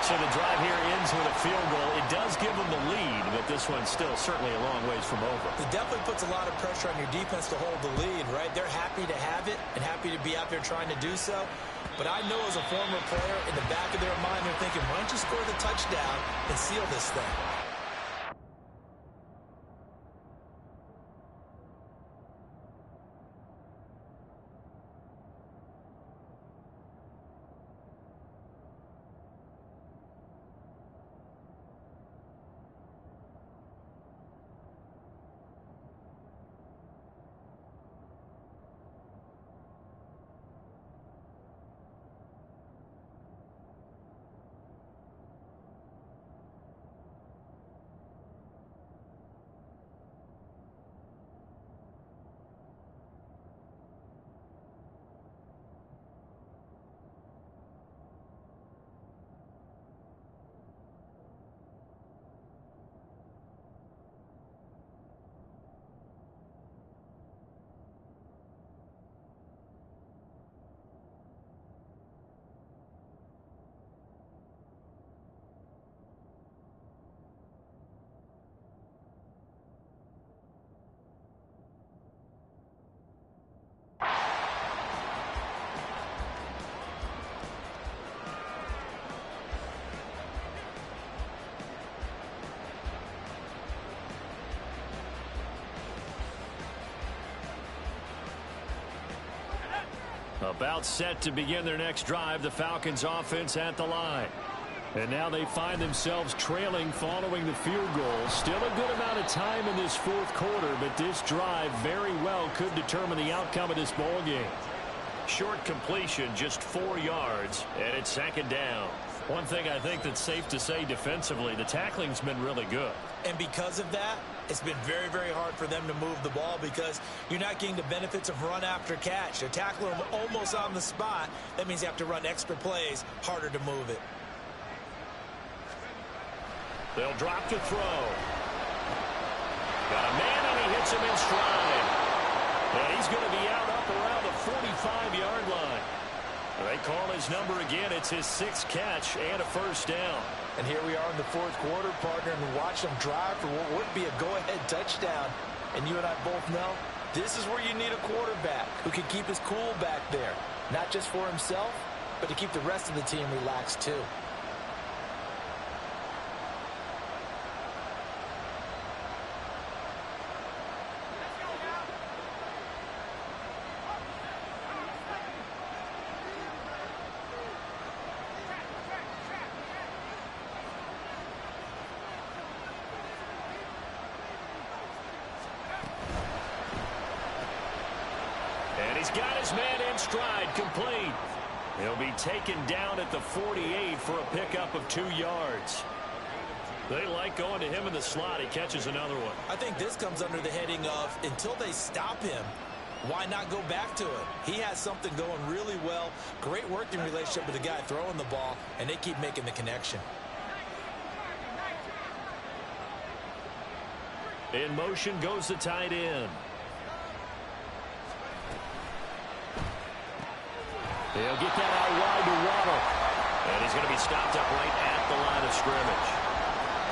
So the drive here ends with a field goal. It does give them the lead, but this one's still certainly a long ways from over. It definitely puts a lot of pressure on your defense to hold the lead, right? They're happy to have it and happy to be out there trying to do so. But I know as a former player, in the back of their mind, they're thinking, why don't you score the touchdown and seal this thing? About set to begin their next drive, the Falcons offense at the line. And now they find themselves trailing following the field goal. Still a good amount of time in this 4th quarter, but this drive very well could determine the outcome of this ball game. short completion, just 4 yards, and it's second down. One thing I think that's safe to say defensively, the tackling's been really good. And because of that, it's been very, very hard for them to move the ball because you're not getting the benefits of run after catch. They're tackling them almost on the spot. That means you have to run extra plays, harder to move it. They'll drop to throw. Got a man, and he hits him in stride. And he's going to be out up around the 45-yard line. They call his number again. It's his 6th catch and a first down. And here we are in the 4th quarter, partner, and we watch them drive for what would be a go-ahead touchdown. And you and I both know this is where you need a quarterback who can keep his cool back there, not just for himself, but to keep the rest of the team relaxed too. He's got his man in stride, complete. He'll be taken down at the 48 for a pickup of 2 yards. They like going to him in the slot. He catches another one. I think this comes under the heading of until they stop him, why not go back to it? He has something going really well. Great working relationship with the guy throwing the ball, and they keep making the connection. In motion goes the tight end. He'll get that out wide to Waddle. And he's going to be stopped up right at the line of scrimmage.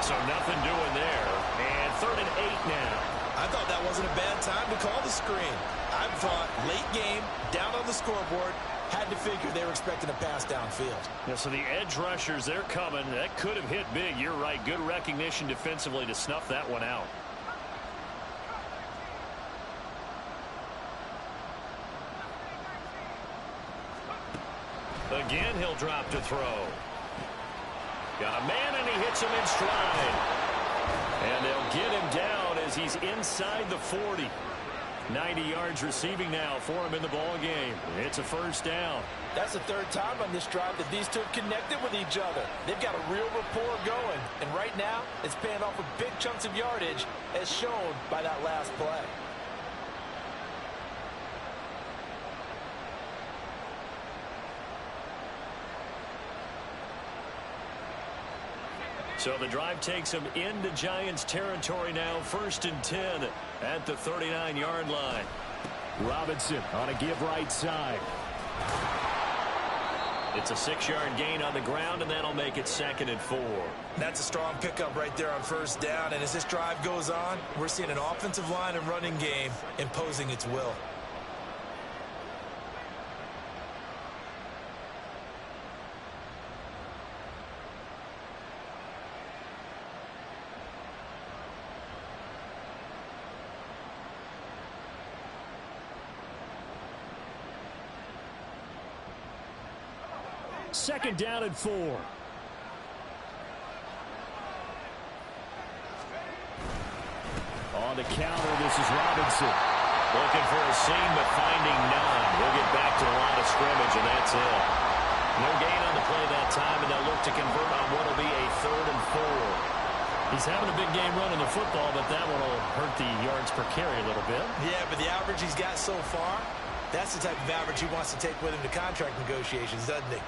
So nothing doing there. And 3rd and 8 now. I thought that wasn't a bad time to call the screen. I thought late game, down on the scoreboard, had to figure they were expecting a pass downfield. Yeah, so the edge rushers, they're coming. That could have hit big. You're right. Good recognition defensively to snuff that one out. Again, he'll drop to throw. Got a man, and he hits him in stride. And they'll get him down as he's inside the 40. 90 yards receiving now for him in the ball game. It's a first down. That's the 3rd time on this drive that these two have connected with each other. They've got a real rapport going. And right now, it's paying off with big chunks of yardage, as shown by that last play. So the drive takes him into Giants territory now. 1st and 10 at the 39-yard line. Robinson on a give right side. It's a 6-yard gain on the ground, and that'll make it 2nd and 4. That's a strong pickup right there on first down. And as this drive goes on, we're seeing an offensive line and running game imposing its will. Second down and 4. On the counter, this is Robinson. Looking for a seam, but finding none. We'll get back to the line of scrimmage, and that's it. No gain on the play that time, and they'll look to convert on what will be a 3rd and 4. He's having a big game running the football, but that one will hurt the yards per carry a little bit. Yeah, but the average he's got so far, that's the type of average he wants to take with him to contract negotiations, doesn't he?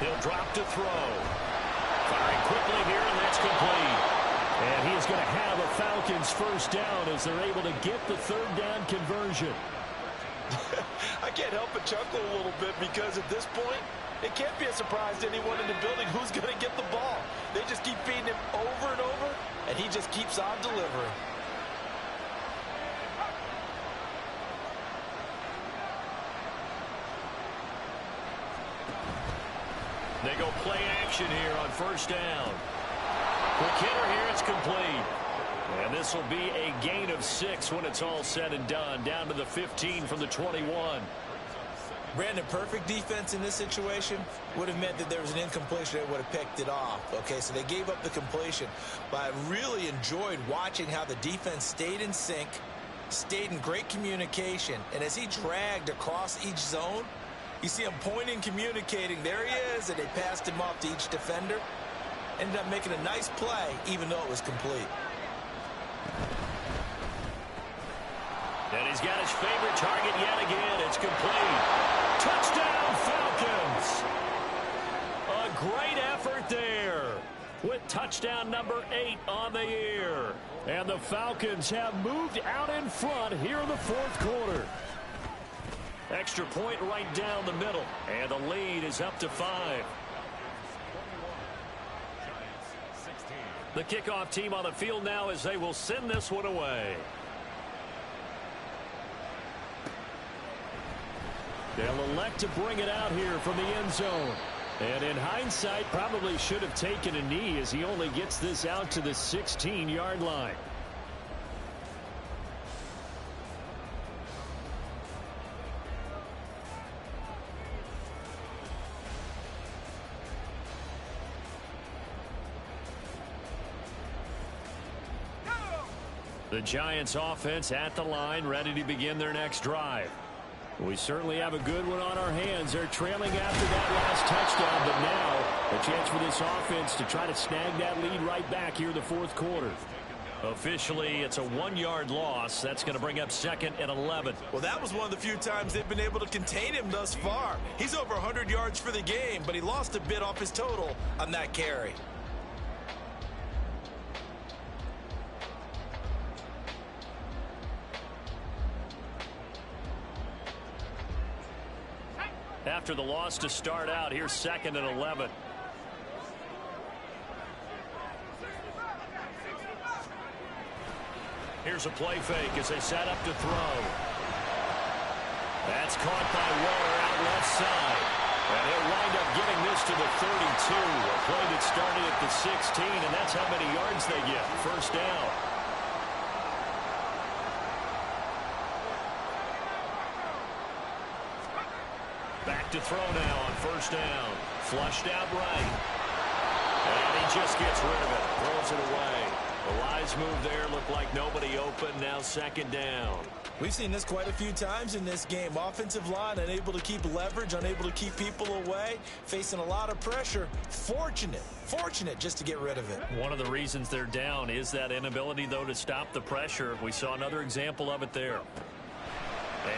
He'll drop to throw. Firing quickly here, and that's complete. And he is going to have a Falcons first down as they're able to get the 3rd down conversion. I can't help but chuckle a little bit because at this point, it can't be a surprise to anyone in the building who's going to get the ball. They just keep feeding him over and over, and he just keeps on delivering. They go play action here on first down. Quick hitter here, it's complete. And this will be a gain of 6 when it's all said and done. Down to the 15 from the 21. Brandon, perfect defense in this situation would have meant that there was an incompletion that would have picked it off. Okay, so they gave up the completion. But I really enjoyed watching how the defense stayed in sync, stayed in great communication. And as he dragged across each zone, you see him pointing, communicating. There he is, and they passed him off to each defender. Ended up making a nice play, even though it was complete. And he's got his favorite target yet again. It's complete. Touchdown, Falcons. A great effort there with touchdown number 8 on the year. And the Falcons have moved out in front here in the fourth quarter. Extra point right down the middle. And the lead is up to 5. The kickoff team on the field now as they will send this one away. They'll elect to bring it out here from the end zone. And in hindsight, probably should have taken a knee as he only gets this out to the 16-yard line. The Giants offense at the line, ready to begin their next drive. We certainly have a good one on our hands. They're trailing after that last touchdown, but now a chance for this offense to try to snag that lead right back here in the fourth quarter. Officially, it's a 1-yard loss. That's going to bring up 2nd and 11. Well, that was one of the few times they've been able to contain him thus far. He's over 100 yards for the game, but he lost a bit off his total on that carry. After the loss to start out, here's 2nd and 11. Here's a play fake as they set up to throw. That's caught by Waller out left side. And he'll wind up getting this to the 32. A play that started at the 16, and that's how many yards they get. First down. Back to throw now on first down. Flushed out right. And he just gets rid of it. Throws it away. The wise move there. Looked like nobody open. Now 2nd down. We've seen this quite a few times in this game. Offensive line unable to keep leverage, unable to keep people away, facing a lot of pressure. Fortunate just to get rid of it. One of the reasons they're down is that inability, though, to stop the pressure. We saw another example of it there.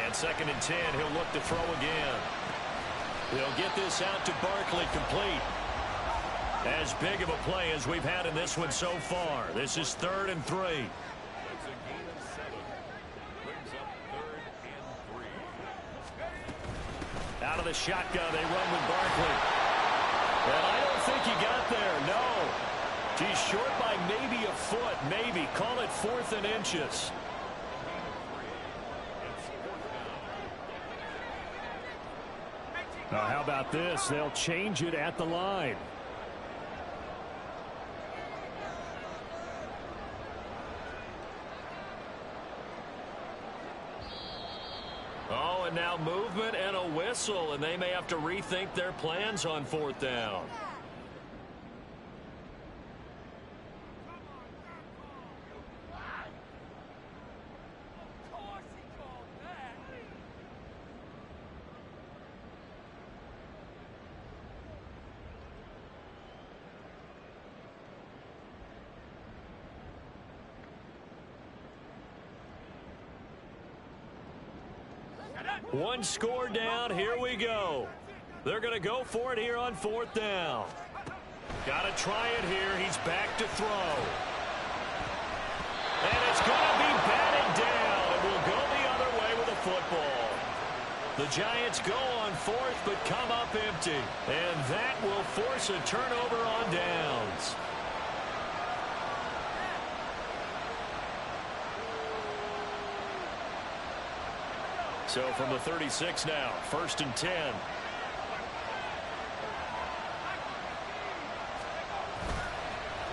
And 2nd and 10. He'll look to throw again. They'll get this out to Barkley, complete. As big of a play as we've had in this one so far. This is 3rd and 3. Out of the shotgun, they run with Barkley. And I don't think he got there, no. He's short by maybe a foot, maybe. Call it 4th and inches. Now, how about this? They'll change it at the line. Oh, and now movement and a whistle, and they may have to rethink their plans on 4th down. One score down. Here we go. They're going to go for it here on 4th down. Got to try it here. He's back to throw. And it's going to be batted down. And we'll go the other way with the football. The Giants go on 4th but come up empty. And that will force a turnover on downs. So from the 36 now, 1st and 10.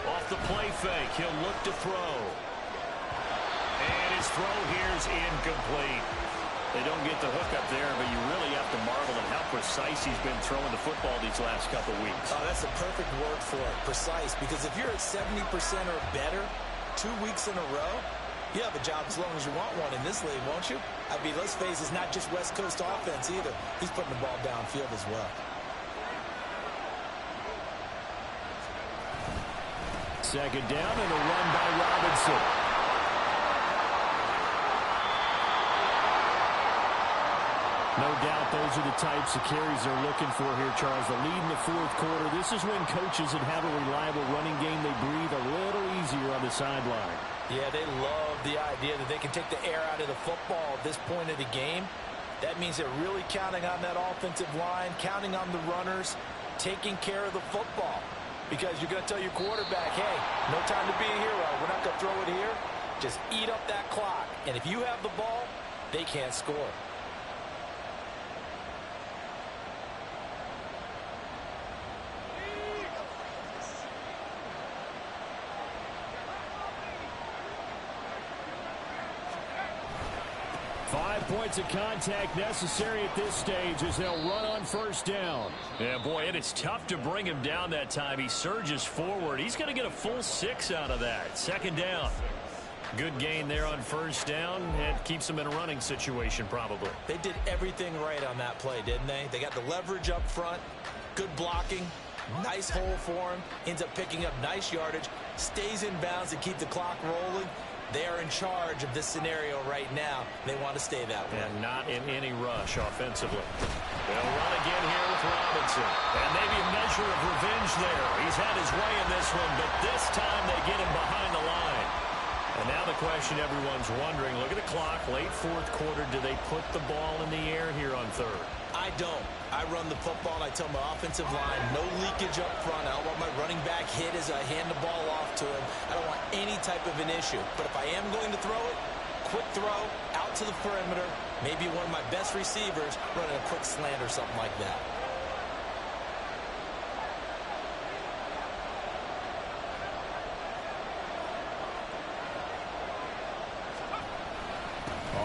Off the play fake, he'll look to throw. And his throw here is incomplete. They don't get the hook up there, but you really have to marvel at how precise he's been throwing the football these last couple weeks. Oh, that's the perfect word for it, precise, because if you're at 70% or better 2 weeks in a row, you have a job as long as you want one in this league, won't you? I mean, let's face it, it's not just West Coast offense either. He's putting the ball downfield as well. Second down and a run by Robinson. No doubt those are the types of carries they're looking for here, Charles. The lead in the fourth quarter. This is when coaches that have a reliable running game, they breathe a little easier on the sideline. Yeah, they love the idea that they can take the air out of the football at this point of the game. That means they're really counting on that offensive line, counting on the runners, taking care of the football. Because you're going to tell your quarterback, hey, no time to be a hero. We're not going to throw it here. Just eat up that clock. And if you have the ball, they can't score. Points of contact necessary at this stage as they'll run on first down. Yeah, boy, it is tough to bring him down that time. He surges forward. He's going to get a full 6 out of that. Second down. Good gain there on first down. It keeps him in a running situation probably. They did everything right on that play, didn't they? They got the leverage up front, good blocking, nice hole for him, ends up picking up nice yardage, stays in bounds to keep the clock rolling. They are in charge of this scenario right now. They want to stay that way. And not in any rush offensively. They'll run again here with Robinson. And maybe a measure of revenge there. He's had his way in this one, but this time they get him behind the line. And now the question everyone's wondering, look at the clock, late fourth quarter, do they put the ball in the air here on third? I don't. I run the football, and I tell my offensive line, no leakage up front. I don't want my running back hit as I hand the ball off to him. I don't want any type of an issue. But if I am going to throw it, quick throw, out to the perimeter, maybe one of my best receivers running a quick slant or something like that.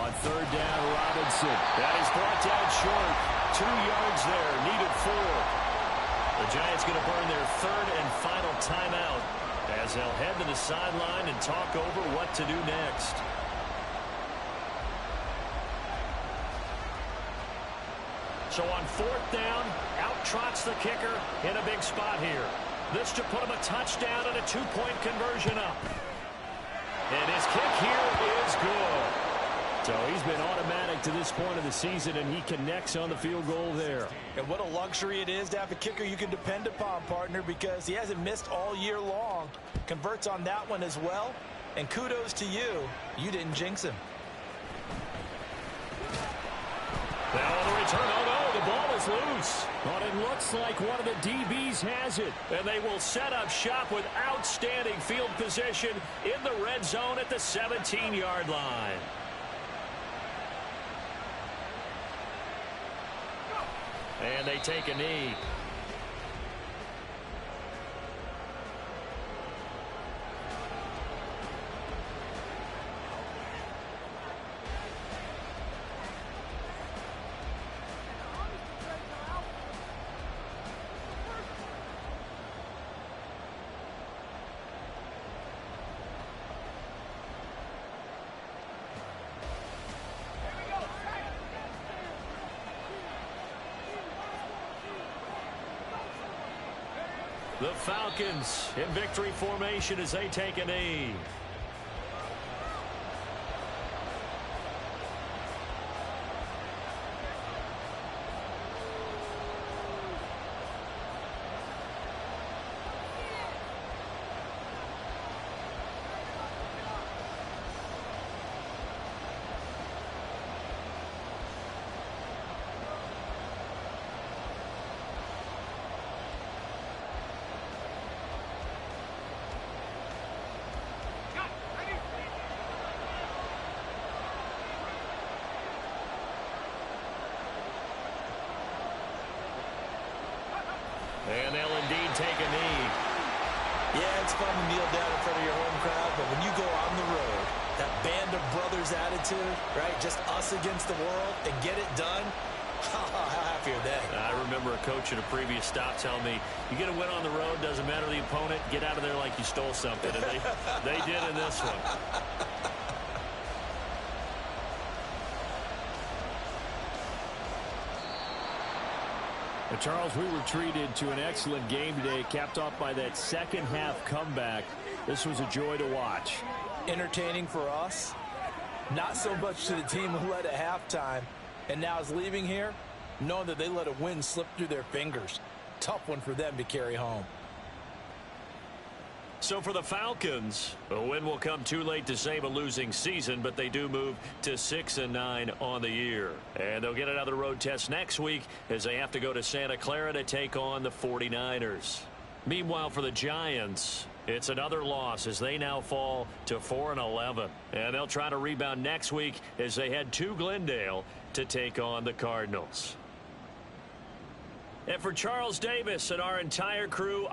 On third down, Robinson. That is brought down short. 2 yards there, needed 4. The Giants going to burn their third and final timeout as they'll head to the sideline and talk over what to do next. So on fourth down, out trots the kicker in a big spot here. This to put him a touchdown and a 2-point conversion up. And his kick here is good. So he's been automatic to this point of the season, and he connects on the field goal there. And what a luxury it is to have a kicker you can depend upon, partner, because he hasn't missed all year long. Converts on that one as well. And kudos to you. You didn't jinx him. Now on the return, oh no, the ball is loose. But it looks like one of the DBs has it. And they will set up shop with outstanding field position in the red zone at the 17-yard line. And they take a knee. The Falcons in victory formation as they take a knee. And they'll indeed take a knee. Yeah, it's fun to kneel down in front of your home crowd, but when you go on the road, that band of brothers attitude, right, just us against the world, and get it done, how happy are they? I remember a coach at a previous stop telling me, you get a win on the road, doesn't matter the opponent, get out of there like you stole something. And they did in this one. Charles, we were treated to an excellent game today, capped off by that second-half comeback. This was a joy to watch. Entertaining for us, not so much to the team who led at halftime and now is leaving here, knowing that they let a win slip through their fingers. Tough one for them to carry home. So for the Falcons, a win will come too late to save a losing season, but they do move to 6-9 on the year. And they'll get another road test next week as they have to go to Santa Clara to take on the 49ers. Meanwhile, for the Giants, it's another loss as they now fall to 4-11. And they'll try to rebound next week as they head to Glendale to take on the Cardinals. And for Charles Davis and our entire crew,